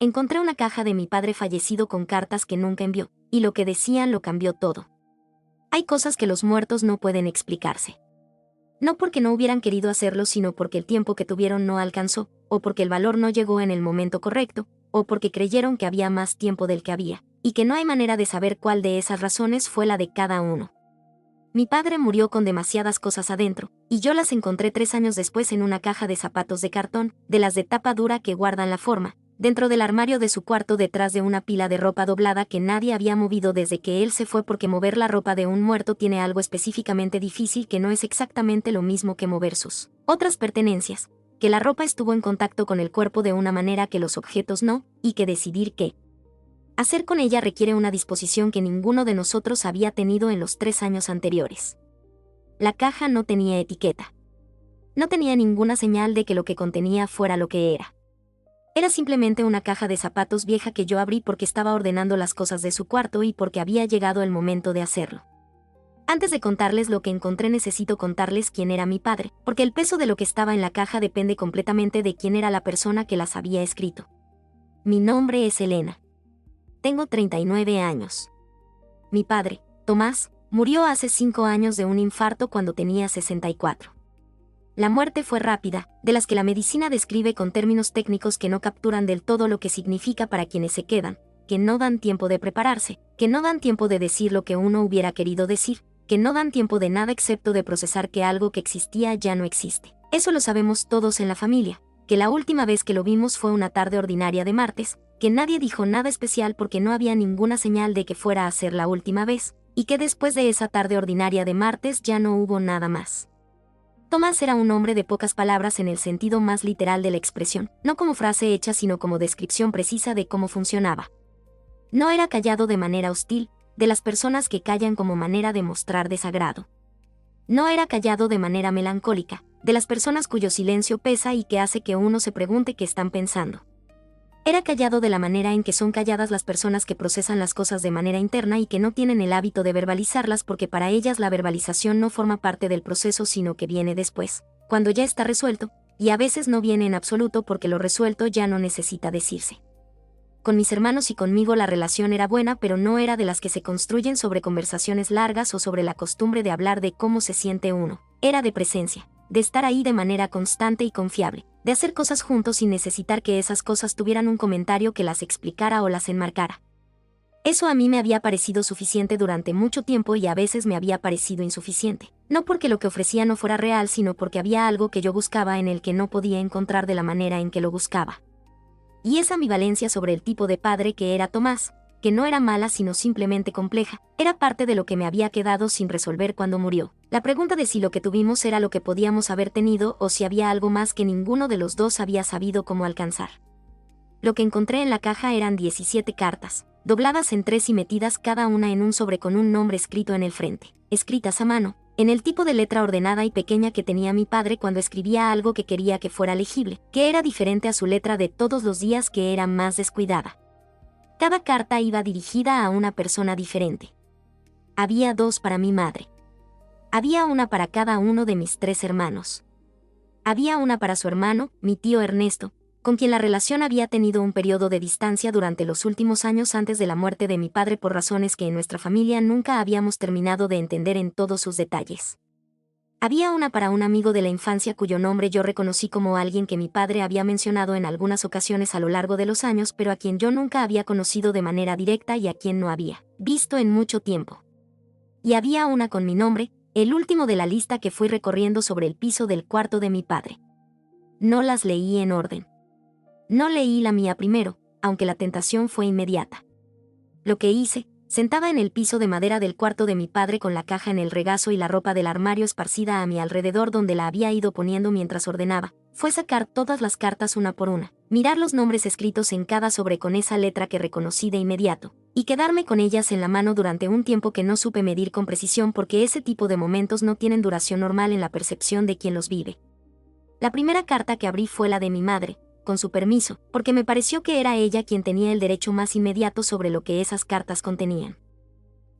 Encontré una caja de mi padre fallecido con cartas que nunca envió, y lo que decían lo cambió todo. Hay cosas que los muertos no pueden explicarse. No porque no hubieran querido hacerlo, sino porque el tiempo que tuvieron no alcanzó, o porque el valor no llegó en el momento correcto, o porque creyeron que había más tiempo del que había, y que no hay manera de saber cuál de esas razones fue la de cada uno. Mi padre murió con demasiadas cosas adentro, y yo las encontré 3 años después en una caja de zapatos de cartón, de las de tapa dura que guardan la forma, dentro del armario de su cuarto detrás de una pila de ropa doblada que nadie había movido desde que él se fue, porque mover la ropa de un muerto tiene algo específicamente difícil que no es exactamente lo mismo que mover sus otras pertenencias, que la ropa estuvo en contacto con el cuerpo de una manera que los objetos no, y que decidir qué hacer con ella requiere una disposición que ninguno de nosotros había tenido en los 3 años anteriores. La caja no tenía etiqueta. No tenía ninguna señal de que lo que contenía fuera lo que era. Era simplemente una caja de zapatos vieja que yo abrí porque estaba ordenando las cosas de su cuarto y porque había llegado el momento de hacerlo. Antes de contarles lo que encontré, necesito contarles quién era mi padre, porque el peso de lo que estaba en la caja depende completamente de quién era la persona que las había escrito. Mi nombre es Elena. Tengo 39 años. Mi padre, Tomás, murió hace 5 años de un infarto cuando tenía 64. La muerte fue rápida, de las que la medicina describe con términos técnicos que no capturan del todo lo que significa para quienes se quedan, que no dan tiempo de prepararse, que no dan tiempo de decir lo que uno hubiera querido decir, que no dan tiempo de nada excepto de procesar que algo que existía ya no existe. Eso lo sabemos todos en la familia, que la última vez que lo vimos fue una tarde ordinaria de martes, que nadie dijo nada especial porque no había ninguna señal de que fuera a ser la última vez, y que después de esa tarde ordinaria de martes ya no hubo nada más. Tomás era un hombre de pocas palabras en el sentido más literal de la expresión, no como frase hecha sino como descripción precisa de cómo funcionaba. No era callado de manera hostil, de las personas que callan como manera de mostrar desagrado. No era callado de manera melancólica, de las personas cuyo silencio pesa y que hace que uno se pregunte qué están pensando. Era callado de la manera en que son calladas las personas que procesan las cosas de manera interna y que no tienen el hábito de verbalizarlas, porque para ellas la verbalización no forma parte del proceso sino que viene después, cuando ya está resuelto, y a veces no viene en absoluto porque lo resuelto ya no necesita decirse. Con mis hermanos y conmigo la relación era buena, pero no era de las que se construyen sobre conversaciones largas o sobre la costumbre de hablar de cómo se siente uno. Era de presencia, de estar ahí de manera constante y confiable, de hacer cosas juntos sin necesitar que esas cosas tuvieran un comentario que las explicara o las enmarcara. Eso a mí me había parecido suficiente durante mucho tiempo y a veces me había parecido insuficiente, no porque lo que ofrecía no fuera real, sino porque había algo que yo buscaba en el que no podía encontrar de la manera en que lo buscaba. Y esa ambivalencia sobre el tipo de padre que era Tomás, que no era mala sino simplemente compleja, era parte de lo que me había quedado sin resolver cuando murió. La pregunta de si lo que tuvimos era lo que podíamos haber tenido o si había algo más que ninguno de los dos había sabido cómo alcanzar. Lo que encontré en la caja eran 17 cartas, dobladas en 3 y metidas cada una en un sobre con un nombre escrito en el frente, escritas a mano, en el tipo de letra ordenada y pequeña que tenía mi padre cuando escribía algo que quería que fuera legible, que era diferente a su letra de todos los días, que era más descuidada. Cada carta iba dirigida a una persona diferente. Había 2 para mi madre. Había una para cada uno de mis 3 hermanos. Había una para su hermano, mi tío Ernesto, con quien la relación había tenido un periodo de distancia durante los últimos años antes de la muerte de mi padre por razones que en nuestra familia nunca habíamos terminado de entender en todos sus detalles. Había una para un amigo de la infancia cuyo nombre yo reconocí como alguien que mi padre había mencionado en algunas ocasiones a lo largo de los años, pero a quien yo nunca había conocido de manera directa y a quien no había visto en mucho tiempo. Y había una con mi nombre, el último de la lista, que fui recorriendo sobre el piso del cuarto de mi padre. No las leí en orden. No leí la mía primero, aunque la tentación fue inmediata. Lo que hice, sentada en el piso de madera del cuarto de mi padre con la caja en el regazo y la ropa del armario esparcida a mi alrededor donde la había ido poniendo mientras ordenaba, fue sacar todas las cartas una por una, mirar los nombres escritos en cada sobre con esa letra que reconocí de inmediato, y quedarme con ellas en la mano durante un tiempo que no supe medir con precisión, porque ese tipo de momentos no tienen duración normal en la percepción de quien los vive. La primera carta que abrí fue la de mi madre, con su permiso, porque me pareció que era ella quien tenía el derecho más inmediato sobre lo que esas cartas contenían.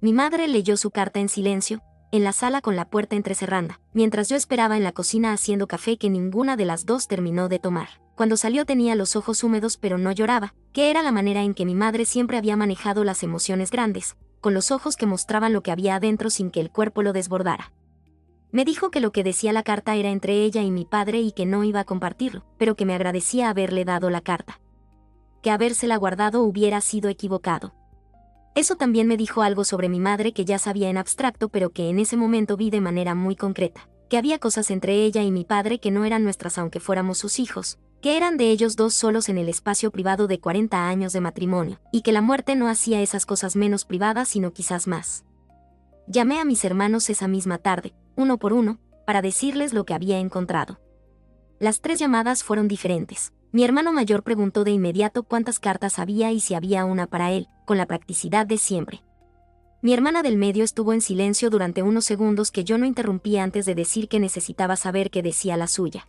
Mi madre leyó su carta en silencio, en la sala con la puerta entrecerrada, mientras yo esperaba en la cocina haciendo café que ninguna de las dos terminó de tomar. Cuando salió tenía los ojos húmedos pero no lloraba, que era la manera en que mi madre siempre había manejado las emociones grandes, con los ojos que mostraban lo que había adentro sin que el cuerpo lo desbordara. Me dijo que lo que decía la carta era entre ella y mi padre y que no iba a compartirlo, pero que me agradecía haberle dado la carta. Que habérsela guardado hubiera sido equivocado. Eso también me dijo algo sobre mi madre que ya sabía en abstracto pero que en ese momento vi de manera muy concreta, que había cosas entre ella y mi padre que no eran nuestras aunque fuéramos sus hijos, que eran de ellos dos solos en el espacio privado de 40 años de matrimonio, y que la muerte no hacía esas cosas menos privadas sino quizás más. Llamé a mis hermanos esa misma tarde, uno por uno, para decirles lo que había encontrado. Las 3 llamadas fueron diferentes. Mi hermano mayor preguntó de inmediato cuántas cartas había y si había una para él, con la practicidad de siempre. Mi hermana del medio estuvo en silencio durante unos segundos que yo no interrumpí antes de decir que necesitaba saber qué decía la suya.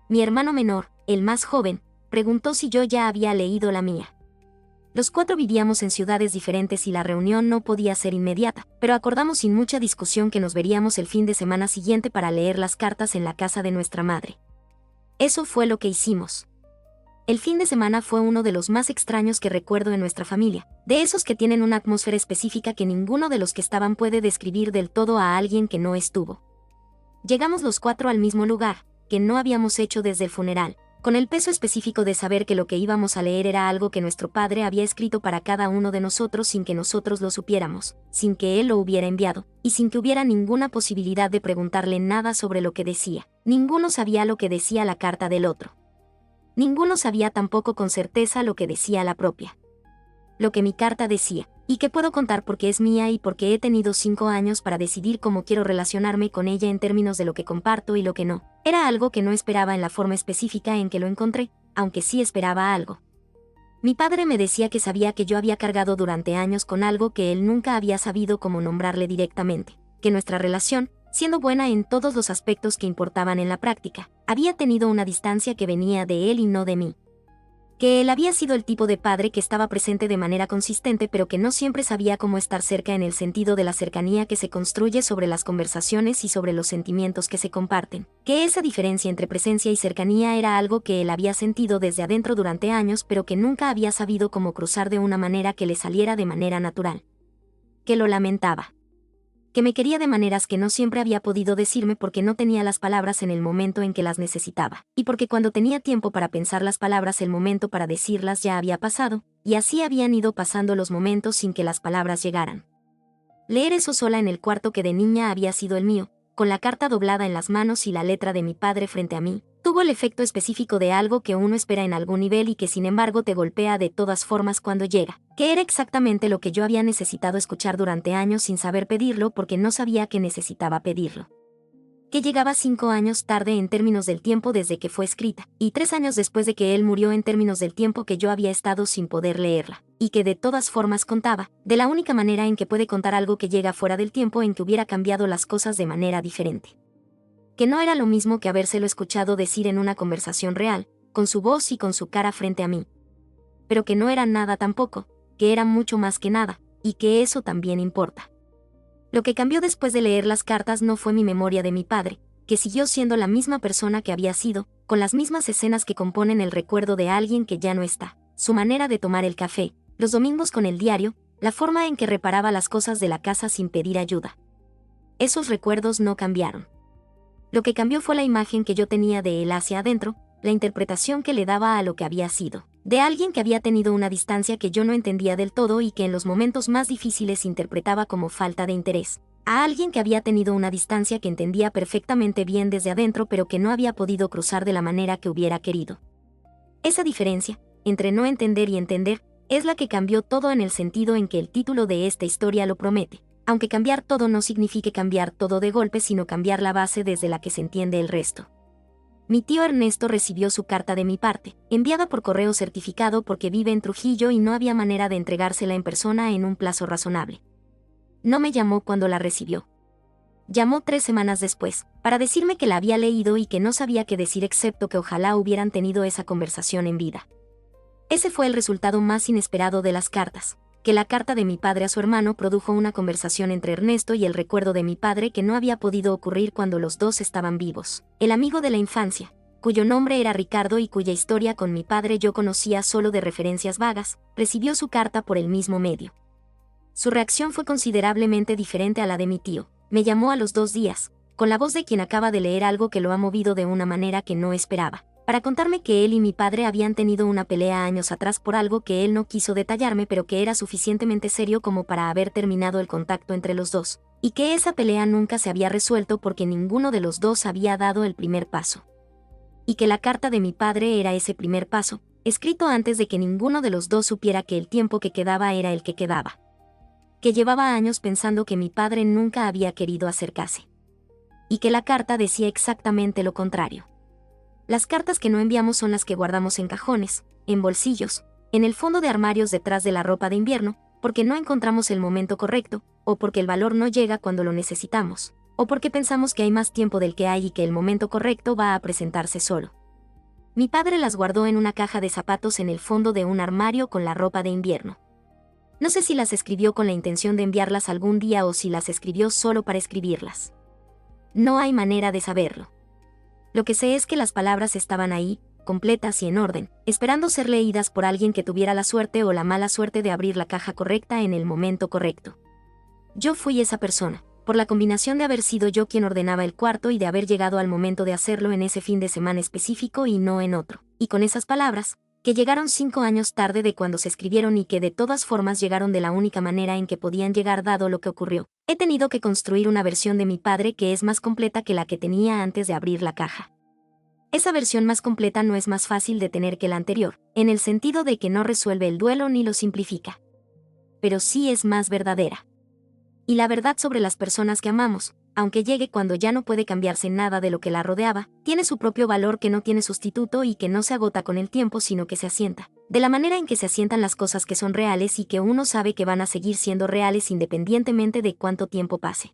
Mi hermano menor, el más joven, preguntó si yo ya había leído la mía. Los 4 vivíamos en ciudades diferentes y la reunión no podía ser inmediata, pero acordamos sin mucha discusión que nos veríamos el fin de semana siguiente para leer las cartas en la casa de nuestra madre. Eso fue lo que hicimos. El fin de semana fue uno de los más extraños que recuerdo en nuestra familia, de esos que tienen una atmósfera específica que ninguno de los que estaban puede describir del todo a alguien que no estuvo. Llegamos los 4 al mismo lugar, que no habíamos hecho desde el funeral, con el peso específico de saber que lo que íbamos a leer era algo que nuestro padre había escrito para cada uno de nosotros sin que nosotros lo supiéramos, sin que él lo hubiera enviado, y sin que hubiera ninguna posibilidad de preguntarle nada sobre lo que decía. Ninguno sabía lo que decía la carta del otro. Ninguno sabía tampoco con certeza lo que decía la propia. Lo que mi carta decía, y que puedo contar porque es mía y porque he tenido 5 años para decidir cómo quiero relacionarme con ella en términos de lo que comparto y lo que no, era algo que no esperaba en la forma específica en que lo encontré, aunque sí esperaba algo. Mi padre me decía que sabía que yo había cargado durante años con algo que él nunca había sabido cómo nombrarle directamente, que nuestra relación, siendo buena en todos los aspectos que importaban en la práctica, había tenido una distancia que venía de él y no de mí. Que él había sido el tipo de padre que estaba presente de manera consistente pero que no siempre sabía cómo estar cerca en el sentido de la cercanía que se construye sobre las conversaciones y sobre los sentimientos que se comparten. Que esa diferencia entre presencia y cercanía era algo que él había sentido desde adentro durante años pero que nunca había sabido cómo cruzar de una manera que le saliera de manera natural. Que lo lamentaba. Que me quería de maneras que no siempre había podido decirme porque no tenía las palabras en el momento en que las necesitaba, y porque cuando tenía tiempo para pensar las palabras el momento para decirlas ya había pasado, y así habían ido pasando los momentos sin que las palabras llegaran. Leer eso sola en el cuarto que de niña había sido el mío, con la carta doblada en las manos y la letra de mi padre frente a mí, tuvo el efecto específico de algo que uno espera en algún nivel y que sin embargo te golpea de todas formas cuando llega, que era exactamente lo que yo había necesitado escuchar durante años sin saber pedirlo porque no sabía que necesitaba pedirlo. Que llegaba 5 años tarde en términos del tiempo desde que fue escrita, y 3 años después de que él murió en términos del tiempo que yo había estado sin poder leerla, y que de todas formas contaba, de la única manera en que puede contar algo que llega fuera del tiempo en que hubiera cambiado las cosas de manera diferente. Que no era lo mismo que habérselo escuchado decir en una conversación real, con su voz y con su cara frente a mí. Pero que no era nada tampoco, que era mucho más que nada, y que eso también importa. Lo que cambió después de leer las cartas no fue mi memoria de mi padre, que siguió siendo la misma persona que había sido, con las mismas escenas que componen el recuerdo de alguien que ya no está, su manera de tomar el café, los domingos con el diario, la forma en que reparaba las cosas de la casa sin pedir ayuda. Esos recuerdos no cambiaron. Lo que cambió fue la imagen que yo tenía de él hacia adentro, la interpretación que le daba a lo que había sido, de alguien que había tenido una distancia que yo no entendía del todo y que en los momentos más difíciles interpretaba como falta de interés, a alguien que había tenido una distancia que entendía perfectamente bien desde adentro pero que no había podido cruzar de la manera que hubiera querido. Esa diferencia, entre no entender y entender, es la que cambió todo en el sentido en que el título de esta historia lo promete. Aunque cambiar todo no signifique cambiar todo de golpe, sino cambiar la base desde la que se entiende el resto. Mi tío Ernesto recibió su carta de mi parte, enviada por correo certificado porque vive en Trujillo y no había manera de entregársela en persona en un plazo razonable. No me llamó cuando la recibió. Llamó 3 semanas después, para decirme que la había leído y que no sabía qué decir excepto que ojalá hubieran tenido esa conversación en vida. Ese fue el resultado más inesperado de las cartas. Que la carta de mi padre a su hermano produjo una conversación entre Ernesto y el recuerdo de mi padre que no había podido ocurrir cuando los dos estaban vivos. El amigo de la infancia, cuyo nombre era Ricardo y cuya historia con mi padre yo conocía solo de referencias vagas, recibió su carta por el mismo medio. Su reacción fue considerablemente diferente a la de mi tío. Me llamó a los 2 días, con la voz de quien acaba de leer algo que lo ha movido de una manera que no esperaba, para contarme que él y mi padre habían tenido una pelea años atrás por algo que él no quiso detallarme, pero que era suficientemente serio como para haber terminado el contacto entre los dos, y que esa pelea nunca se había resuelto porque ninguno de los dos había dado el primer paso. Y que la carta de mi padre era ese primer paso, escrito antes de que ninguno de los dos supiera que el tiempo que quedaba era el que quedaba. Que llevaba años pensando que mi padre nunca había querido acercarse. Y que la carta decía exactamente lo contrario. Las cartas que no enviamos son las que guardamos en cajones, en bolsillos, en el fondo de armarios detrás de la ropa de invierno, porque no encontramos el momento correcto, o porque el valor no llega cuando lo necesitamos, o porque pensamos que hay más tiempo del que hay y que el momento correcto va a presentarse solo. Mi padre las guardó en una caja de zapatos en el fondo de un armario con la ropa de invierno. No sé si las escribió con la intención de enviarlas algún día o si las escribió solo para escribirlas. No hay manera de saberlo. Lo que sé es que las palabras estaban ahí, completas y en orden, esperando ser leídas por alguien que tuviera la suerte o la mala suerte de abrir la caja correcta en el momento correcto. Yo fui esa persona, por la combinación de haber sido yo quien ordenaba el cuarto y de haber llegado al momento de hacerlo en ese fin de semana específico y no en otro, y con esas palabras, que llegaron 5 años tarde de cuando se escribieron y que de todas formas llegaron de la única manera en que podían llegar dado lo que ocurrió. He tenido que construir una versión de mi padre que es más completa que la que tenía antes de abrir la caja. Esa versión más completa no es más fácil de tener que la anterior, en el sentido de que no resuelve el duelo ni lo simplifica. Pero sí es más verdadera. Y la verdad sobre las personas que amamos, aunque llegue cuando ya no puede cambiarse nada de lo que la rodeaba, tiene su propio valor que no tiene sustituto y que no se agota con el tiempo sino que se asienta, de la manera en que se asientan las cosas que son reales y que uno sabe que van a seguir siendo reales independientemente de cuánto tiempo pase.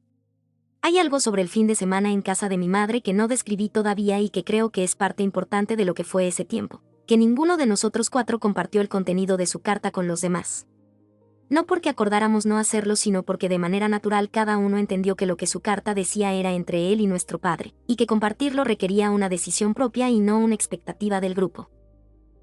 Hay algo sobre el fin de semana en casa de mi madre que no describí todavía y que creo que es parte importante de lo que fue ese tiempo, que ninguno de nosotros 4 compartió el contenido de su carta con los demás. No porque acordáramos no hacerlo, sino porque de manera natural cada uno entendió que lo que su carta decía era entre él y nuestro padre, y que compartirlo requería una decisión propia y no una expectativa del grupo.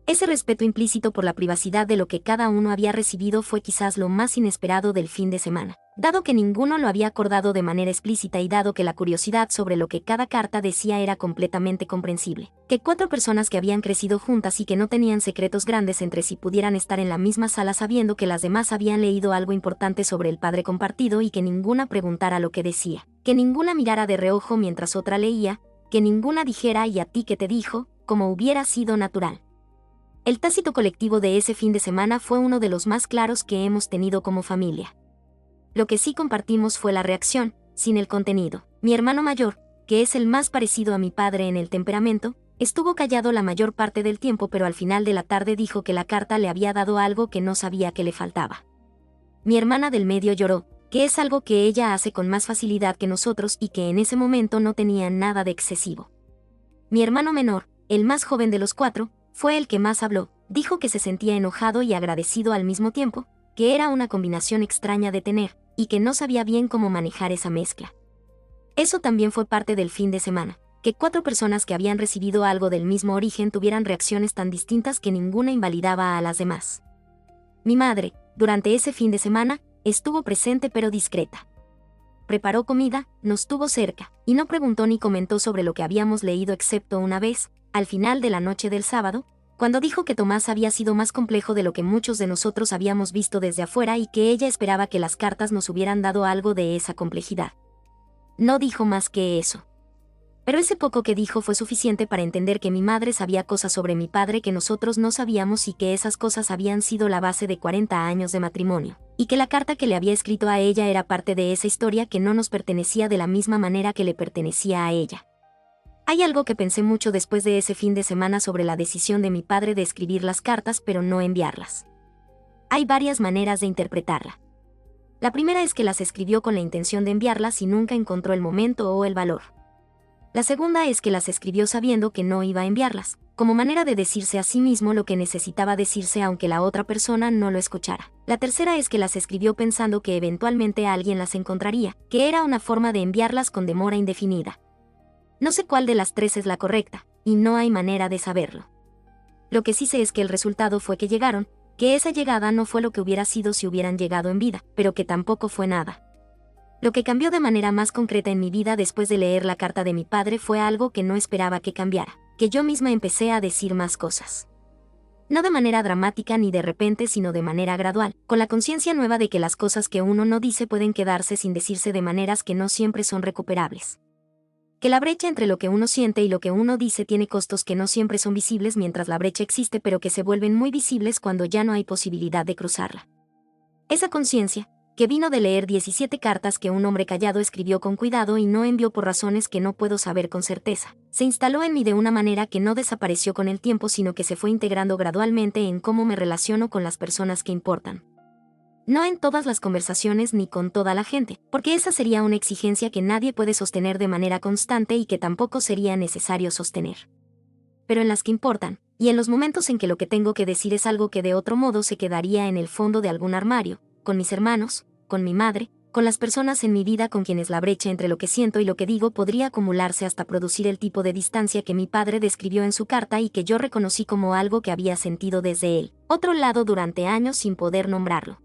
Ese respeto implícito por la privacidad de lo que cada uno había recibido fue quizás lo más inesperado del fin de semana, dado que ninguno lo había acordado de manera explícita y dado que la curiosidad sobre lo que cada carta decía era completamente comprensible. Que 4 personas que habían crecido juntas y que no tenían secretos grandes entre sí pudieran estar en la misma sala sabiendo que las demás habían leído algo importante sobre el padre compartido y que ninguna preguntara lo que decía, que ninguna mirara de reojo mientras otra leía, que ninguna dijera "¿y a ti qué te dijo?", como hubiera sido natural. El tácito colectivo de ese fin de semana fue uno de los más claros que hemos tenido como familia. Lo que sí compartimos fue la reacción, sin el contenido. Mi hermano mayor, que es el más parecido a mi padre en el temperamento, estuvo callado la mayor parte del tiempo, pero al final de la tarde dijo que la carta le había dado algo que no sabía que le faltaba. Mi hermana del medio lloró, que es algo que ella hace con más facilidad que nosotros y que en ese momento no tenía nada de excesivo. Mi hermano menor, el más joven de los 4, fue el que más habló, dijo que se sentía enojado y agradecido al mismo tiempo, que era una combinación extraña de tener, y que no sabía bien cómo manejar esa mezcla. Eso también fue parte del fin de semana, que 4 personas que habían recibido algo del mismo origen tuvieran reacciones tan distintas que ninguna invalidaba a las demás. Mi madre, durante ese fin de semana, estuvo presente pero discreta. Preparó comida, nos tuvo cerca, y no preguntó ni comentó sobre lo que habíamos leído excepto una vez, al final de la noche del sábado, cuando dijo que Tomás había sido más complejo de lo que muchos de nosotros habíamos visto desde afuera y que ella esperaba que las cartas nos hubieran dado algo de esa complejidad. No dijo más que eso. Pero ese poco que dijo fue suficiente para entender que mi madre sabía cosas sobre mi padre que nosotros no sabíamos y que esas cosas habían sido la base de 40 años de matrimonio, y que la carta que le había escrito a ella era parte de esa historia que no nos pertenecía de la misma manera que le pertenecía a ella. Hay algo que pensé mucho después de ese fin de semana sobre la decisión de mi padre de escribir las cartas pero no enviarlas. Hay varias maneras de interpretarla. La primera es que las escribió con la intención de enviarlas y nunca encontró el momento o el valor. La segunda es que las escribió sabiendo que no iba a enviarlas, como manera de decirse a sí mismo lo que necesitaba decirse aunque la otra persona no lo escuchara. La tercera es que las escribió pensando que eventualmente alguien las encontraría, que era una forma de enviarlas con demora indefinida. No sé cuál de las 3 es la correcta, y no hay manera de saberlo. Lo que sí sé es que el resultado fue que llegaron, que esa llegada no fue lo que hubiera sido si hubieran llegado en vida, pero que tampoco fue nada. Lo que cambió de manera más concreta en mi vida después de leer la carta de mi padre fue algo que no esperaba que cambiara, que yo misma empecé a decir más cosas. No de manera dramática ni de repente, sino de manera gradual, con la conciencia nueva de que las cosas que uno no dice pueden quedarse sin decirse de maneras que no siempre son recuperables. Que la brecha entre lo que uno siente y lo que uno dice tiene costos que no siempre son visibles mientras la brecha existe, pero que se vuelven muy visibles cuando ya no hay posibilidad de cruzarla. Esa conciencia, que vino de leer 17 cartas que un hombre callado escribió con cuidado y no envió por razones que no puedo saber con certeza, se instaló en mí de una manera que no desapareció con el tiempo, sino que se fue integrando gradualmente en cómo me relaciono con las personas que importan. No en todas las conversaciones ni con toda la gente, porque esa sería una exigencia que nadie puede sostener de manera constante y que tampoco sería necesario sostener. Pero en las que importan, y en los momentos en que lo que tengo que decir es algo que de otro modo se quedaría en el fondo de algún armario, con mis hermanos, con mi madre, con las personas en mi vida con quienes la brecha entre lo que siento y lo que digo podría acumularse hasta producir el tipo de distancia que mi padre describió en su carta y que yo reconocí como algo que había sentido desde él, otro lado durante años sin poder nombrarlo.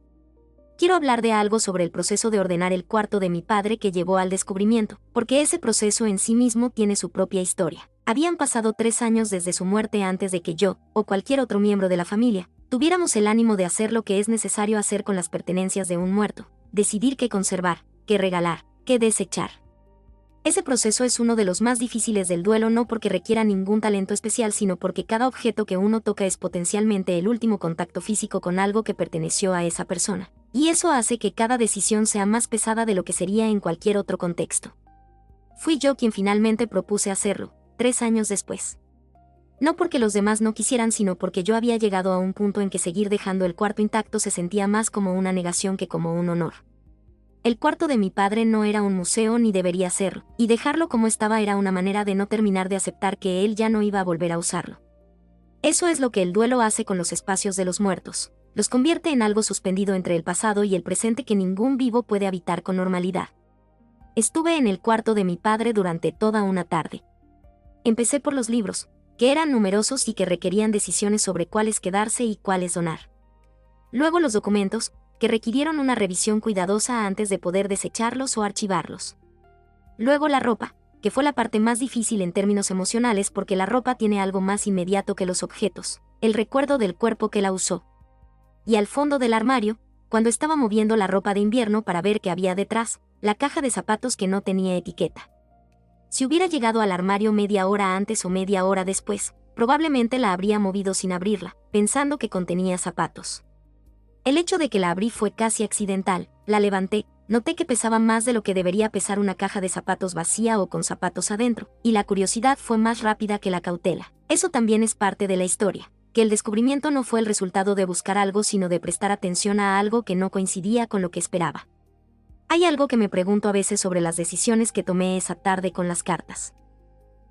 Quiero hablar de algo sobre el proceso de ordenar el cuarto de mi padre que llevó al descubrimiento, porque ese proceso en sí mismo tiene su propia historia. Habían pasado 3 años desde su muerte antes de que yo, o cualquier otro miembro de la familia, tuviéramos el ánimo de hacer lo que es necesario hacer con las pertenencias de un muerto, decidir qué conservar, qué regalar, qué desechar. Ese proceso es uno de los más difíciles del duelo, no porque requiera ningún talento especial, sino porque cada objeto que uno toca es potencialmente el último contacto físico con algo que perteneció a esa persona. Y eso hace que cada decisión sea más pesada de lo que sería en cualquier otro contexto. Fui yo quien finalmente propuse hacerlo, 3 años después. No porque los demás no quisieran, sino porque yo había llegado a un punto en que seguir dejando el cuarto intacto se sentía más como una negación que como un honor. El cuarto de mi padre no era un museo ni debería serlo, y dejarlo como estaba era una manera de no terminar de aceptar que él ya no iba a volver a usarlo. Eso es lo que el duelo hace con los espacios de los muertos. Los convierte en algo suspendido entre el pasado y el presente que ningún vivo puede habitar con normalidad. Estuve en el cuarto de mi padre durante toda una tarde. Empecé por los libros, que eran numerosos y que requerían decisiones sobre cuáles quedarse y cuáles donar. Luego los documentos, que requirieron una revisión cuidadosa antes de poder desecharlos o archivarlos. Luego la ropa, que fue la parte más difícil en términos emocionales porque la ropa tiene algo más inmediato que los objetos, el recuerdo del cuerpo que la usó. Y al fondo del armario, cuando estaba moviendo la ropa de invierno para ver qué había detrás, la caja de zapatos que no tenía etiqueta. Si hubiera llegado al armario media hora antes o media hora después, probablemente la habría movido sin abrirla, pensando que contenía zapatos. El hecho de que la abrí fue casi accidental, la levanté, noté que pesaba más de lo que debería pesar una caja de zapatos vacía o con zapatos adentro, y la curiosidad fue más rápida que la cautela. Eso también es parte de la historia, que el descubrimiento no fue el resultado de buscar algo sino de prestar atención a algo que no coincidía con lo que esperaba. Hay algo que me pregunto a veces sobre las decisiones que tomé esa tarde con las cartas.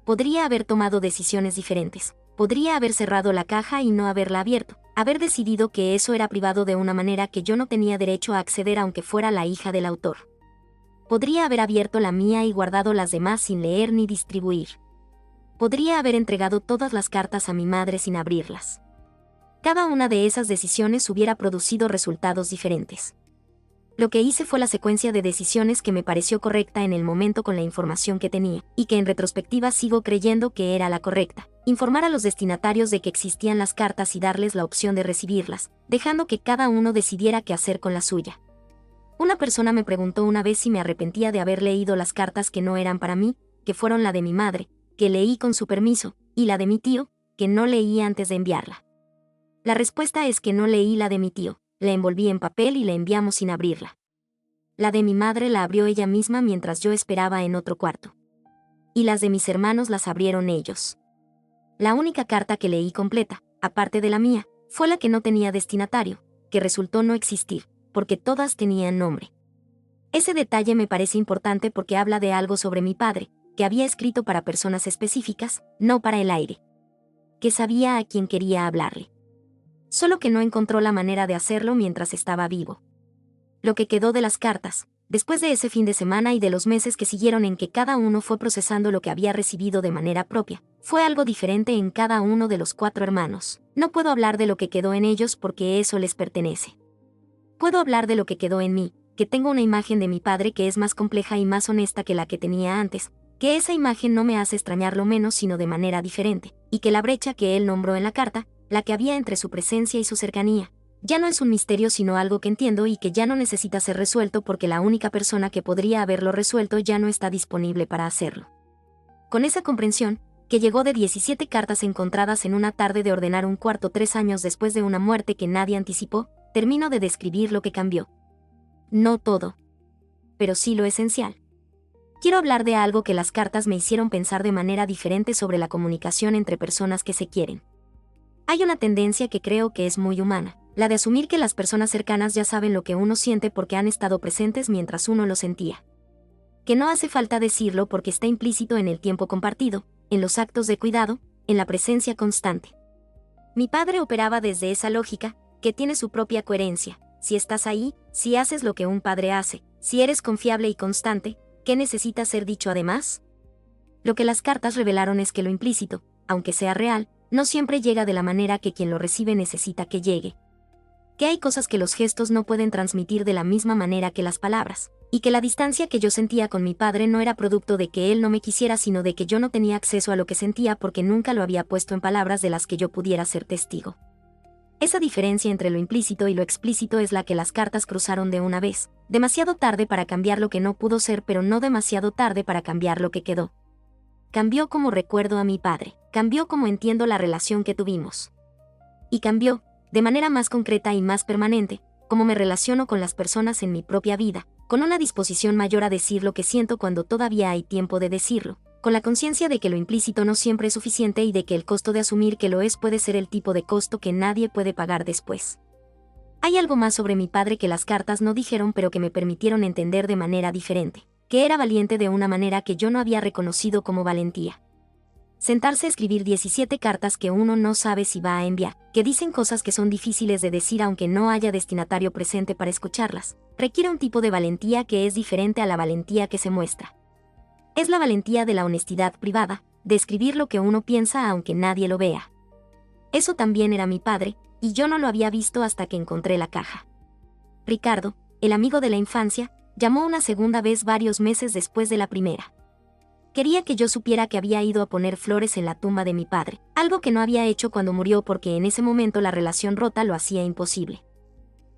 Podría haber tomado decisiones diferentes. Podría haber cerrado la caja y no haberla abierto, haber decidido que eso era privado de una manera que yo no tenía derecho a acceder aunque fuera la hija del autor. Podría haber abierto la mía y guardado las demás sin leer ni distribuir. Podría haber entregado todas las cartas a mi madre sin abrirlas. Cada una de esas decisiones hubiera producido resultados diferentes. Lo que hice fue la secuencia de decisiones que me pareció correcta en el momento con la información que tenía, y que en retrospectiva sigo creyendo que era la correcta. Informar a los destinatarios de que existían las cartas y darles la opción de recibirlas, dejando que cada uno decidiera qué hacer con la suya. Una persona me preguntó una vez si me arrepentía de haber leído las cartas que no eran para mí, que fueron la de mi madre, que leí con su permiso, y la de mi tío, que no leí antes de enviarla. La respuesta es que no leí la de mi tío. La envolví en papel y la enviamos sin abrirla. La de mi madre la abrió ella misma mientras yo esperaba en otro cuarto. Y las de mis hermanos las abrieron ellos. La única carta que leí completa, aparte de la mía, fue la que no tenía destinatario, que resultó no existir, porque todas tenían nombre. Ese detalle me parece importante porque habla de algo sobre mi padre, que había escrito para personas específicas, no para el aire. Que sabía a quién quería hablarle. Solo que no encontró la manera de hacerlo mientras estaba vivo. Lo que quedó de las cartas, después de ese fin de semana y de los meses que siguieron en que cada uno fue procesando lo que había recibido de manera propia, Fue algo diferente en cada uno de los 4 hermanos. No puedo hablar de lo que quedó en ellos porque eso les pertenece. Puedo hablar de lo que quedó en mí, que tengo una imagen de mi padre que es más compleja y más honesta que la que tenía antes, que esa imagen no me hace extrañarlo menos sino de manera diferente, y que la brecha que él nombró en la carta, la que había entre su presencia y su cercanía, ya no es un misterio sino algo que entiendo y que ya no necesita ser resuelto porque la única persona que podría haberlo resuelto ya no está disponible para hacerlo. Con esa comprensión, que llegó de 17 cartas encontradas en una tarde de ordenar un cuarto 3 años después de una muerte que nadie anticipó, termino de describir lo que cambió. No todo, pero sí lo esencial. Quiero hablar de algo que las cartas me hicieron pensar de manera diferente sobre la comunicación entre personas que se quieren. Hay una tendencia que creo que es muy humana, la de asumir que las personas cercanas ya saben lo que uno siente porque han estado presentes mientras uno lo sentía. Que no hace falta decirlo porque está implícito en el tiempo compartido, en los actos de cuidado, en la presencia constante. Mi padre operaba desde esa lógica, que tiene su propia coherencia. Si estás ahí, si haces lo que un padre hace, si eres confiable y constante, ¿qué necesita ser dicho además? Lo que las cartas revelaron es que lo implícito, aunque sea real, no siempre llega de la manera que quien lo recibe necesita que llegue. Que hay cosas que los gestos no pueden transmitir de la misma manera que las palabras, y que la distancia que yo sentía con mi padre no era producto de que él no me quisiera sino de que yo no tenía acceso a lo que sentía porque nunca lo había puesto en palabras de las que yo pudiera ser testigo. Esa diferencia entre lo implícito y lo explícito es la que las cartas cruzaron de una vez, demasiado tarde para cambiar lo que no pudo ser pero no demasiado tarde para cambiar lo que quedó. Cambió como recuerdo a mi padre, cambió como entiendo la relación que tuvimos. Y cambió, de manera más concreta y más permanente, como me relaciono con las personas en mi propia vida, con una disposición mayor a decir lo que siento cuando todavía hay tiempo de decirlo, con la conciencia de que lo implícito no siempre es suficiente y de que el costo de asumir que lo es puede ser el tipo de costo que nadie puede pagar después. Hay algo más sobre mi padre que las cartas no dijeron pero que me permitieron entender de manera diferente, que era valiente de una manera que yo no había reconocido como valentía. Sentarse a escribir 17 cartas que uno no sabe si va a enviar, que dicen cosas que son difíciles de decir aunque no haya destinatario presente para escucharlas, requiere un tipo de valentía que es diferente a la valentía que se muestra. Es la valentía de la honestidad privada, de escribir lo que uno piensa aunque nadie lo vea. Eso también era mi padre, y yo no lo había visto hasta que encontré la caja. Ricardo, el amigo de la infancia, llamó una segunda vez varios meses después de la primera. Quería que yo supiera que había ido a poner flores en la tumba de mi padre, algo que no había hecho cuando murió porque en ese momento la relación rota lo hacía imposible.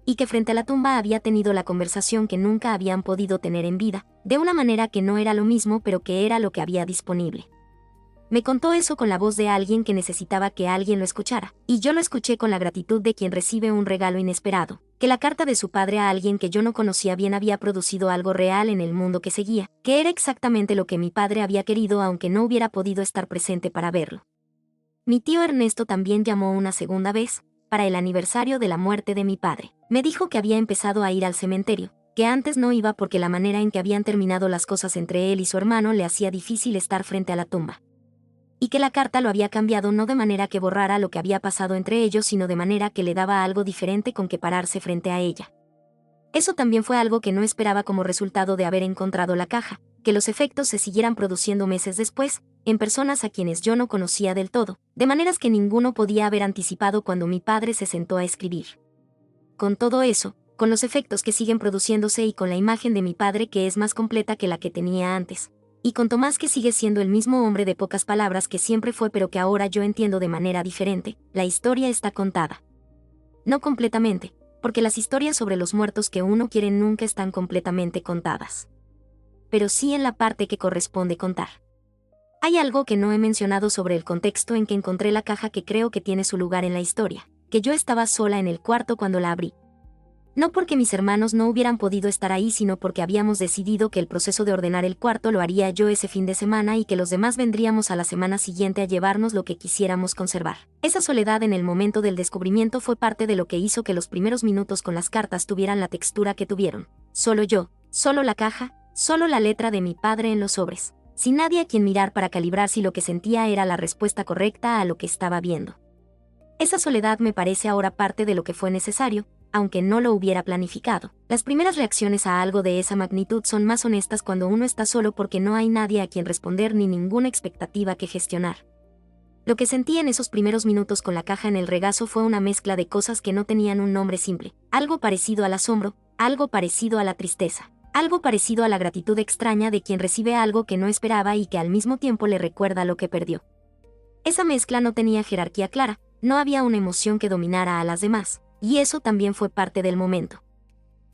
Y que frente a la tumba había tenido la conversación que nunca habían podido tener en vida, de una manera que no era lo mismo pero que era lo que había disponible. Me contó eso con la voz de alguien que necesitaba que alguien lo escuchara, y yo lo escuché con la gratitud de quien recibe un regalo inesperado, que la carta de su padre a alguien que yo no conocía bien había producido algo real en el mundo que seguía, que era exactamente lo que mi padre había querido aunque no hubiera podido estar presente para verlo. Mi tío Ernesto también llamó una segunda vez, para el aniversario de la muerte de mi padre. Me dijo que había empezado a ir al cementerio, que antes no iba porque la manera en que habían terminado las cosas entre él y su hermano le hacía difícil estar frente a la tumba. Y que la carta lo había cambiado no de manera que borrara lo que había pasado entre ellos, sino de manera que le daba algo diferente con que pararse frente a ella. Eso también fue algo que no esperaba como resultado de haber encontrado la caja, que los efectos se siguieran produciendo meses después, en personas a quienes yo no conocía del todo, de maneras que ninguno podía haber anticipado cuando mi padre se sentó a escribir. Con todo eso, con los efectos que siguen produciéndose y con la imagen de mi padre que es más completa que la que tenía antes, y con Tomás que sigue siendo el mismo hombre de pocas palabras que siempre fue pero que ahora yo entiendo de manera diferente, la historia está contada. No completamente, porque las historias sobre los muertos que uno quiere nunca están completamente contadas. Pero sí en la parte que corresponde contar. Hay algo que no he mencionado sobre el contexto en que encontré la caja que creo que tiene su lugar en la historia, que yo estaba sola en el cuarto cuando la abrí. No porque mis hermanos no hubieran podido estar ahí, sino porque habíamos decidido que el proceso de ordenar el cuarto lo haría yo ese fin de semana y que los demás vendríamos a la semana siguiente a llevarnos lo que quisiéramos conservar. Esa soledad en el momento del descubrimiento fue parte de lo que hizo que los primeros minutos con las cartas tuvieran la textura que tuvieron. Solo yo, solo la caja, solo la letra de mi padre en los sobres, sin nadie a quien mirar para calibrar si lo que sentía era la respuesta correcta a lo que estaba viendo. Esa soledad me parece ahora parte de lo que fue necesario, aunque no lo hubiera planificado. Las primeras reacciones a algo de esa magnitud son más honestas cuando uno está solo porque no hay nadie a quien responder ni ninguna expectativa que gestionar. Lo que sentí en esos primeros minutos con la caja en el regazo fue una mezcla de cosas que no tenían un nombre simple, algo parecido al asombro, algo parecido a la tristeza, algo parecido a la gratitud extraña de quien recibe algo que no esperaba y que al mismo tiempo le recuerda lo que perdió. Esa mezcla no tenía jerarquía clara, no había una emoción que dominara a las demás, y eso también fue parte del momento.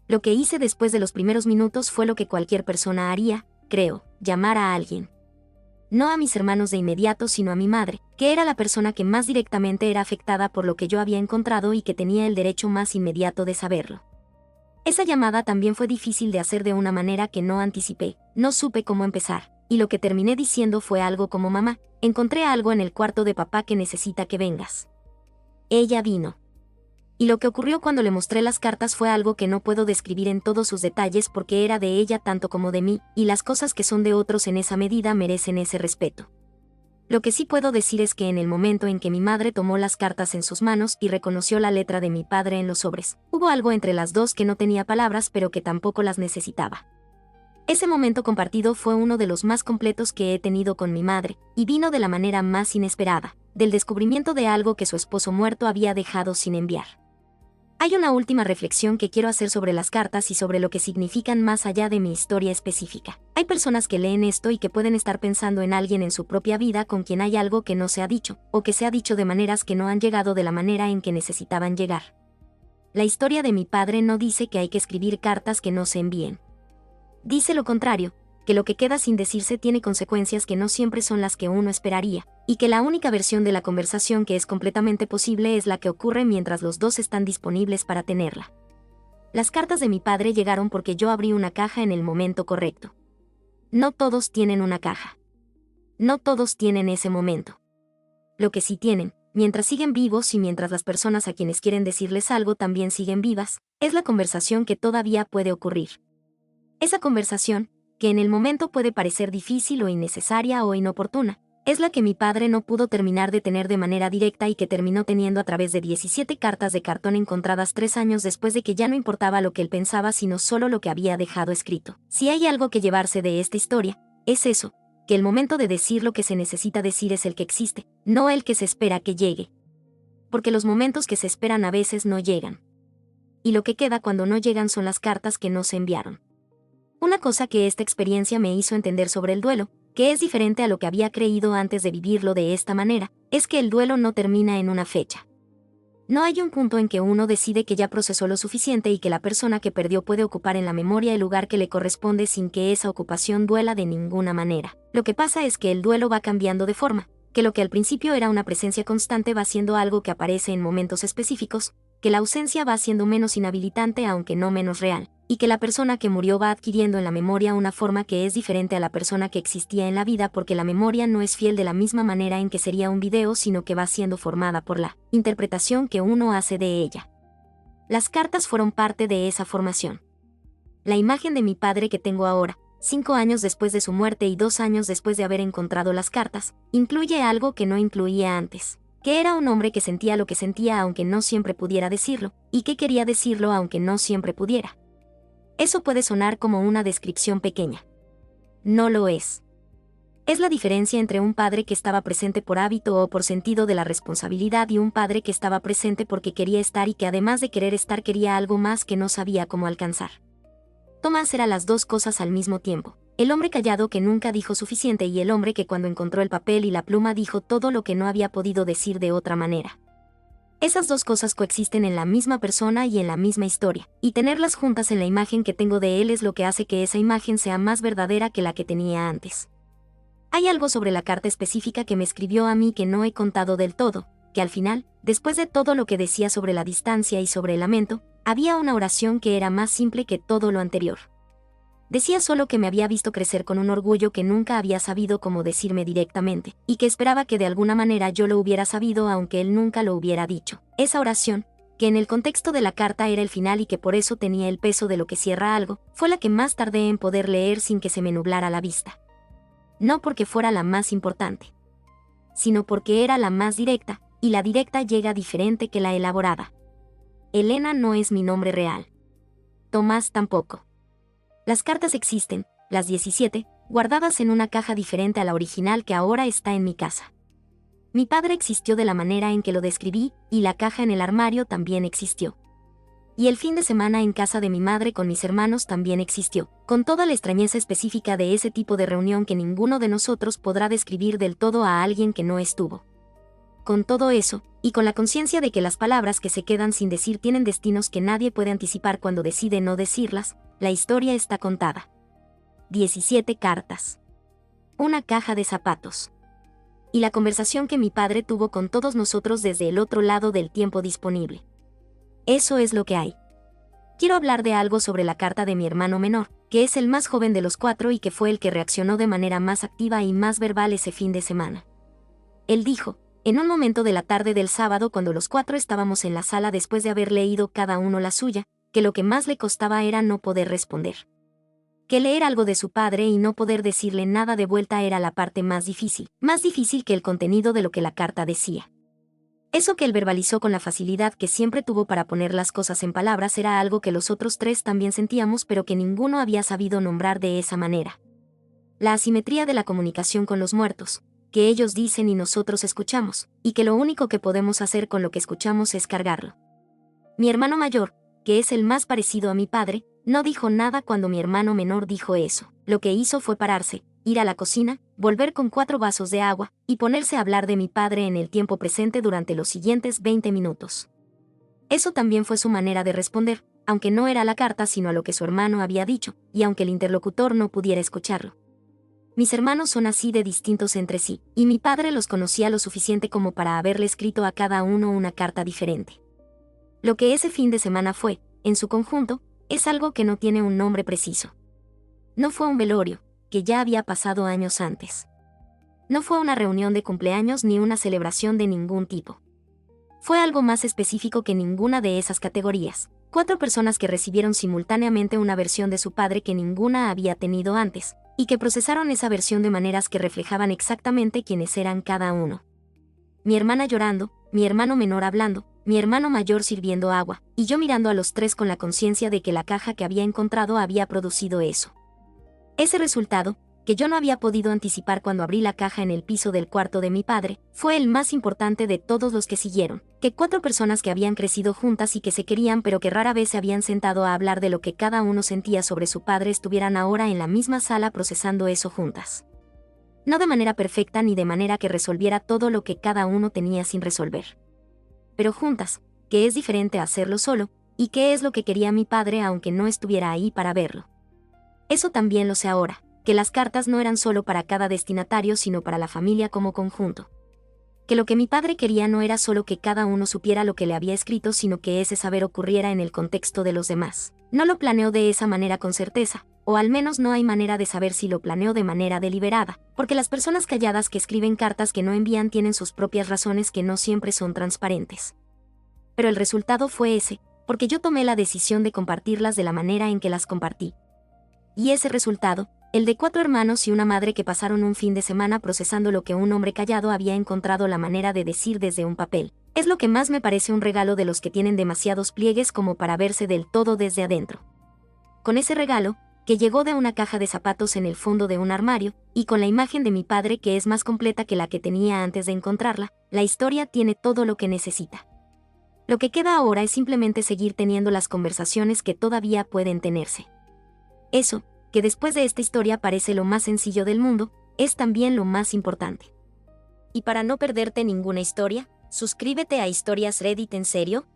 Lo que hice después de los primeros minutos fue lo que cualquier persona haría, creo, llamar a alguien. No a mis hermanos de inmediato, sino a mi madre, que era la persona que más directamente era afectada por lo que yo había encontrado y que tenía el derecho más inmediato de saberlo. Esa llamada también fue difícil de hacer de una manera que no anticipé, no supe cómo empezar, y lo que terminé diciendo fue algo como: mamá, encontré algo en el cuarto de papá que necesita que vengas. Ella vino. Y lo que ocurrió cuando le mostré las cartas fue algo que no puedo describir en todos sus detalles porque era de ella tanto como de mí, y las cosas que son de otros en esa medida merecen ese respeto. Lo que sí puedo decir es que en el momento en que mi madre tomó las cartas en sus manos y reconoció la letra de mi padre en los sobres, hubo algo entre las dos que no tenía palabras pero que tampoco las necesitaba. Ese momento compartido fue uno de los más completos que he tenido con mi madre, y vino de la manera más inesperada, del descubrimiento de algo que su esposo muerto había dejado sin enviar. Hay una última reflexión que quiero hacer sobre las cartas y sobre lo que significan más allá de mi historia específica. Hay personas que leen esto y que pueden estar pensando en alguien en su propia vida con quien hay algo que no se ha dicho, o que se ha dicho de maneras que no han llegado de la manera en que necesitaban llegar. La historia de mi padre no dice que hay que escribir cartas que no se envíen. Dice lo contrario, que lo que queda sin decirse tiene consecuencias que no siempre son las que uno esperaría, y que la única versión de la conversación que es completamente posible es la que ocurre mientras los dos están disponibles para tenerla. Las cartas de mi padre llegaron porque yo abrí una caja en el momento correcto. No todos tienen una caja. No todos tienen ese momento. Lo que sí tienen, mientras siguen vivos y mientras las personas a quienes quieren decirles algo también siguen vivas, es la conversación que todavía puede ocurrir. Esa conversación, que en el momento puede parecer difícil o innecesaria o inoportuna, es la que mi padre no pudo terminar de tener de manera directa y que terminó teniendo a través de 17 cartas de cartón encontradas 3 años después de que ya no importaba lo que él pensaba sino solo lo que había dejado escrito. Si hay algo que llevarse de esta historia, es eso, que el momento de decir lo que se necesita decir es el que existe, no el que se espera que llegue. Porque los momentos que se esperan a veces no llegan. Y lo que queda cuando no llegan son las cartas que no se enviaron. Una cosa que esta experiencia me hizo entender sobre el duelo, que es diferente a lo que había creído antes de vivirlo de esta manera, es que el duelo no termina en una fecha. No hay un punto en que uno decide que ya procesó lo suficiente y que la persona que perdió puede ocupar en la memoria el lugar que le corresponde sin que esa ocupación duela de ninguna manera. Lo que pasa es que el duelo va cambiando de forma, que lo que al principio era una presencia constante va siendo algo que aparece en momentos específicos, que la ausencia va siendo menos inhabilitante aunque no menos real, y que la persona que murió va adquiriendo en la memoria una forma que es diferente a la persona que existía en la vida porque la memoria no es fiel de la misma manera en que sería un video sino que va siendo formada por la interpretación que uno hace de ella. Las cartas fueron parte de esa formación. La imagen de mi padre que tengo ahora, 5 años después de su muerte y 2 años después de haber encontrado las cartas, incluye algo que no incluía antes. Que era un hombre que sentía lo que sentía aunque no siempre pudiera decirlo, y que quería decirlo aunque no siempre pudiera. Eso puede sonar como una descripción pequeña. No lo es. Es la diferencia entre un padre que estaba presente por hábito o por sentido de la responsabilidad y un padre que estaba presente porque quería estar y que además de querer estar quería algo más que no sabía cómo alcanzar. Tomás era las dos cosas al mismo tiempo. El hombre callado que nunca dijo suficiente y el hombre que cuando encontró el papel y la pluma dijo todo lo que no había podido decir de otra manera. Esas dos cosas coexisten en la misma persona y en la misma historia, y tenerlas juntas en la imagen que tengo de él es lo que hace que esa imagen sea más verdadera que la que tenía antes. Hay algo sobre la carta específica que me escribió a mí que no he contado del todo, que al final, después de todo lo que decía sobre la distancia y sobre el lamento, había una oración que era más simple que todo lo anterior. Decía solo que me había visto crecer con un orgullo que nunca había sabido cómo decirme directamente, y que esperaba que de alguna manera yo lo hubiera sabido aunque él nunca lo hubiera dicho. Esa oración, que en el contexto de la carta era el final y que por eso tenía el peso de lo que cierra algo, fue la que más tardé en poder leer sin que se me nublara la vista. No porque fuera la más importante, sino porque era la más directa, y la directa llega diferente que la elaborada. Elena no es mi nombre real. Tomás tampoco. Las cartas existen, las 17, guardadas en una caja diferente a la original que ahora está en mi casa. Mi padre existió de la manera en que lo describí, y la caja en el armario también existió. Y el fin de semana en casa de mi madre con mis hermanos también existió, con toda la extrañeza específica de ese tipo de reunión que ninguno de nosotros podrá describir del todo a alguien que no estuvo. Con todo eso, y con la conciencia de que las palabras que se quedan sin decir tienen destinos que nadie puede anticipar cuando decide no decirlas, la historia está contada. 17 cartas. Una caja de zapatos. Y la conversación que mi padre tuvo con todos nosotros desde el otro lado del tiempo disponible. Eso es lo que hay. Quiero hablar de algo sobre la carta de mi hermano menor, que es el más joven de los 4 y que fue el que reaccionó de manera más activa y más verbal ese fin de semana. Él dijo, en un momento de la tarde del sábado cuando los 4 estábamos en la sala después de haber leído cada uno la suya, que lo que más le costaba era no poder responder. Que leer algo de su padre y no poder decirle nada de vuelta era la parte más difícil que el contenido de lo que la carta decía. Eso que él verbalizó con la facilidad que siempre tuvo para poner las cosas en palabras era algo que los otros 3 también sentíamos pero que ninguno había sabido nombrar de esa manera. La asimetría de la comunicación con los muertos, que ellos dicen y nosotros escuchamos, y que lo único que podemos hacer con lo que escuchamos es cargarlo. Mi hermano mayor, que es el más parecido a mi padre, no dijo nada cuando mi hermano menor dijo eso. Lo que hizo fue pararse, ir a la cocina, volver con 4 vasos de agua, y ponerse a hablar de mi padre en el tiempo presente durante los siguientes 20 minutos. Eso también fue su manera de responder, aunque no era a la carta sino a lo que su hermano había dicho, y aunque el interlocutor no pudiera escucharlo. Mis hermanos son así de distintos entre sí, y mi padre los conocía lo suficiente como para haberle escrito a cada uno una carta diferente. Lo que ese fin de semana fue, en su conjunto, es algo que no tiene un nombre preciso. No fue un velorio, que ya había pasado años antes. No fue una reunión de cumpleaños ni una celebración de ningún tipo. Fue algo más específico que ninguna de esas categorías. 4 personas que recibieron simultáneamente una versión de su padre que ninguna había tenido antes, y que procesaron esa versión de maneras que reflejaban exactamente quiénes eran cada uno. Mi hermana llorando, mi hermano menor hablando, mi hermano mayor sirviendo agua, y yo mirando a los 3 con la conciencia de que la caja que había encontrado había producido eso. Ese resultado, que yo no había podido anticipar cuando abrí la caja en el piso del cuarto de mi padre, fue el más importante de todos los que siguieron, que 4 personas que habían crecido juntas y que se querían pero que rara vez se habían sentado a hablar de lo que cada uno sentía sobre su padre estuvieran ahora en la misma sala procesando eso juntas. No de manera perfecta ni de manera que resolviera todo lo que cada uno tenía sin resolver. Pero juntas, que es diferente a hacerlo solo, y qué es lo que quería mi padre aunque no estuviera ahí para verlo. Eso también lo sé ahora, que las cartas no eran solo para cada destinatario sino para la familia como conjunto. Que lo que mi padre quería no era solo que cada uno supiera lo que le había escrito sino que ese saber ocurriera en el contexto de los demás. No lo planeó de esa manera con certeza, o al menos no hay manera de saber si lo planeó de manera deliberada, porque las personas calladas que escriben cartas que no envían tienen sus propias razones que no siempre son transparentes. Pero el resultado fue ese, porque yo tomé la decisión de compartirlas de la manera en que las compartí. Y ese resultado, el de 4 hermanos y una madre que pasaron un fin de semana procesando lo que un hombre callado había encontrado la manera de decir desde un papel, es lo que más me parece un regalo de los que tienen demasiados pliegues como para verse del todo desde adentro. Con ese regalo, que llegó de una caja de zapatos en el fondo de un armario, y con la imagen de mi padre que es más completa que la que tenía antes de encontrarla, la historia tiene todo lo que necesita. Lo que queda ahora es simplemente seguir teniendo las conversaciones que todavía pueden tenerse. Eso, que después de esta historia parece lo más sencillo del mundo, es también lo más importante. Y para no perderte ninguna historia, suscríbete a Historias Reddit en serio,